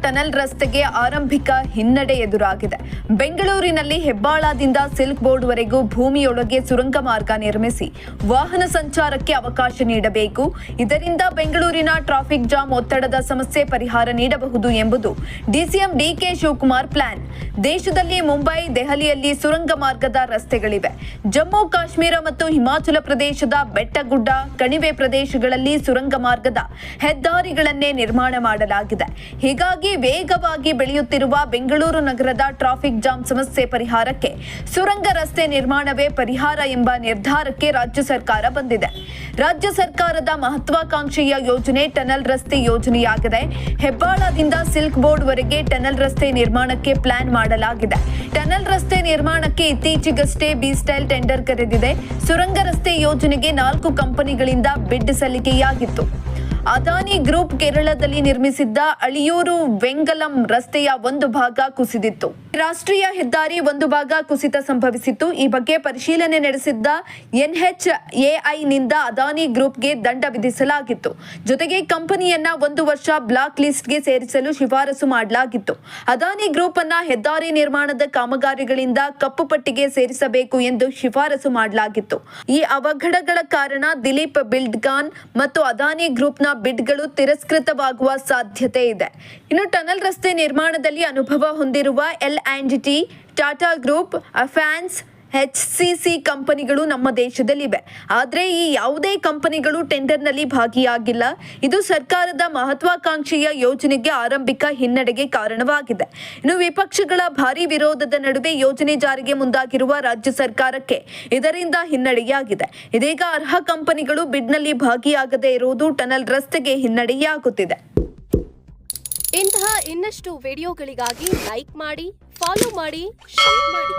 Tunnel ರಸ್ತೆಗೆ ಆರಂಭಿಕ ಹಿನ್ನಡೆ ಎದುರಾಗಿದೆ. ಬೆಂಗಳೂರಿನಲ್ಲಿ ಹೆಬ್ಬಾಳದಿಂದ ಸಿಲ್ಕ್ ಬೋರ್ಡ್ವರೆಗೂ ಭೂಮಿಯೊಳಗೆ ಸುರಂಗ ಮಾರ್ಗ ನಿರ್ಮಿಸಿ ವಾಹನ ಸಂಚಾರಕ್ಕೆ ಅವಕಾಶ ನೀಡಬೇಕು. ಇದರಿಂದ ಬೆಂಗಳೂರಿನ ಟ್ರಾಫಿಕ್ ಜಾಮ್ ಒತ್ತಡದ ಸಮಸ್ಯೆ ಪರಿಹಾರ ನೀಡಬಹುದು ಎಂಬುದು ಡಿಸಿಎಂ ಡಿಕೆ ಶಿವಕುಮಾರ್ ಪ್ಲಾನ್. ದೇಶದಲ್ಲಿ ಮುಂಬೈ, ದೆಹಲಿಯಲ್ಲಿ ಸುರಂಗ ಮಾರ್ಗದ ರಸ್ತೆಗಳಿವೆ. ಜಮ್ಮು ಕಾಶ್ಮೀರ ಮತ್ತು ಹಿಮಾಚಲ ಪ್ರದೇಶದ ಬೆಟ್ಟಗುಡ್ಡ, ಕಣಿವೆ ಪ್ರದೇಶಗಳಲ್ಲಿ ಸುರಂಗ ಮಾರ್ಗದ ಹೆದ್ದಾರಿಗಳನ್ನೇ ನಿರ್ಮಾಣ ಮಾಡಲಾಗಿದೆ. ಹೀಗಾಗಿ ವೇಗವಾಗಿ ಬೆಳೆಯುತ್ತಿರುವ ಬೆಂಗಳೂರು ನಗರದ ಟ್ರಾಫಿಕ್ ಜಾಮ್ ಸಮಸ್ಯೆ ಪರಿಹಾರಕ್ಕೆ ಸುರಂಗ ರಸ್ತೆ ನಿರ್ಮಾಣವೇ ಪರಿಹಾರ ಎಂಬ ನಿರ್ಧಾರಕ್ಕೆ ರಾಜ್ಯ ಸರ್ಕಾರ ಬಂದಿದೆ. ರಾಜ್ಯ ಸರ್ಕಾರದ ಮಹತ್ವಾಕಾಂಕ್ಷೆಯ ಯೋಜನೆ ಟನಲ್ ರಸ್ತೆ ಯೋಜನೆಯಾಗಿದೆ. ಹೆಬ್ಬಾಳದಿಂದ ಸಿಲ್ಕ್ ಬೋರ್ಡ್ವರೆಗೆ ಟನಲ್ ರಸ್ತೆ ನಿರ್ಮಾಣಕ್ಕೆ ಪ್ಲಾನ್ ಮಾಡಲಾಗಿದೆ. ಟನಲ್ ರಸ್ತೆ ನಿರ್ಮಾಣಕ್ಕೆ ಇತ್ತೀಚೆಗಷ್ಟೇ ಬಿ-ಸ್ಟೈಲ್ ಟೆಂಡರ್ ಕರೆದಿದೆ. ಸುರಂಗ ರಸ್ತೆ ಯೋಜನೆಗೆ 4 ಕಂಪನಿಗಳಿಂದ ಬಿಡ್ ಸಲ್ಲಿಕೆಯಾಗಿತ್ತು. ಅದಾನಿ ಗ್ರೂಪ್ ಕೇರಳದಲ್ಲಿ ನಿರ್ಮಿಸಿದ್ದ ಅಳಿಯೂರು ವೆಂಗಲಂ ರಸ್ತೆಯ ಒಂದು ಭಾಗ ಕುಸಿದಿತ್ತು. ರಾಷ್ಟ್ರೀಯ ಹೆದ್ದಾರಿ ಒಂದು ಭಾಗ ಕುಸಿತ ಸಂಭವಿಸಿತ್ತು. ಈ ಬಗ್ಗೆ ಪರಿಶೀಲನೆ ನಡೆಸಿದ್ದ NHAIನಿಂದ ಅದಾನಿ ಗ್ರೂಪ್ಗೆ ದಂಡ ವಿಧಿಸಲಾಗಿತ್ತು. ಜೊತೆಗೆ ಕಂಪನಿಯನ್ನ 1 ವರ್ಷ ಬ್ಲಾಕ್ ಲಿಸ್ಟ್ಗೆ ಸೇರಿಸಲು ಶಿಫಾರಸು ಮಾಡಲಾಗಿತ್ತು. ಅದಾನಿ ಗ್ರೂಪ್ ಅನ್ನ ಹೆದ್ದಾರಿ ನಿರ್ಮಾಣದ ಕಾಮಗಾರಿಗಳಿಂದ ಕಪ್ಪು ಪಟ್ಟಿಗೆ ಸೇರಿಸಬೇಕು ಎಂದು ಶಿಫಾರಸು ಮಾಡಲಾಗಿತ್ತು. ಈ ಅವಘಡಗಳ ಕಾರಣ ದಿಲೀಪ್ ಬಿಲ್ಡ್ಕಾನ್ ಮತ್ತು ಅದಾನಿ ಗ್ರೂಪ್ನ ಬಿಡ್ಗಳು ತಿರಸ್ಕೃತವಾಗುವ ಸಾಧ್ಯತೆ ಇದೆ. ಇನ್ನು ಟನಲ್ ರಸ್ತೆ ನಿರ್ಮಾಣದಲ್ಲಿ ಅನುಭವ ಹೊಂದಿರುವ L&T, ಟಾಟಾ ಗ್ರೂಪ್, ಅಫ್ಯಾನ್ಸ್, HCC ಕಂಪನಿಗಳು ನಮ್ಮ ದೇಶದಲ್ಲಿವೆ. ಆದರೆ ಈ ಯಾವುದೇ ಕಂಪನಿಗಳು ಟೆಂಡರ್ನಲ್ಲಿ ಭಾಗಿಯಾಗಿಲ್ಲ. ಇದು ಸರ್ಕಾರದ ಮಹತ್ವಾಕಾಂಕ್ಷೆಯ ಯೋಜನೆಗೆ ಆರಂಭಿಕ ಹಿನ್ನಡೆಗೆ ಕಾರಣವಾಗಿದೆ. ಇನ್ನು ವಿಪಕ್ಷಗಳ ಭಾರೀ ವಿರೋಧದ ನಡುವೆ ಯೋಜನೆ ಜಾರಿಗೆ ಮುಂದಾಗಿರುವ ರಾಜ್ಯ ಸರ್ಕಾರಕ್ಕೆ ಇದರಿಂದ ಹಿನ್ನಡೆಯಾಗಿದೆ. ಇದೀಗ ಅರ್ಹ ಕಂಪನಿಗಳು ಬಿಡ್ನಲ್ಲಿ ಭಾಗಿಯಾಗದೇ ಇರುವುದು ಟನಲ್ ರಸ್ತೆಗೆ ಹಿನ್ನಡೆಯಾಗುತ್ತಿದೆ. ಇಂತಹ ಇನ್ನಷ್ಟು ವಿಡಿಯೋಗಳಿಗಾಗಿ ಲೈಕ್ ಮಾಡಿ, ಫಾಲೋ ಮಾಡಿ, ಶೇರ್ ಮಾಡಿ.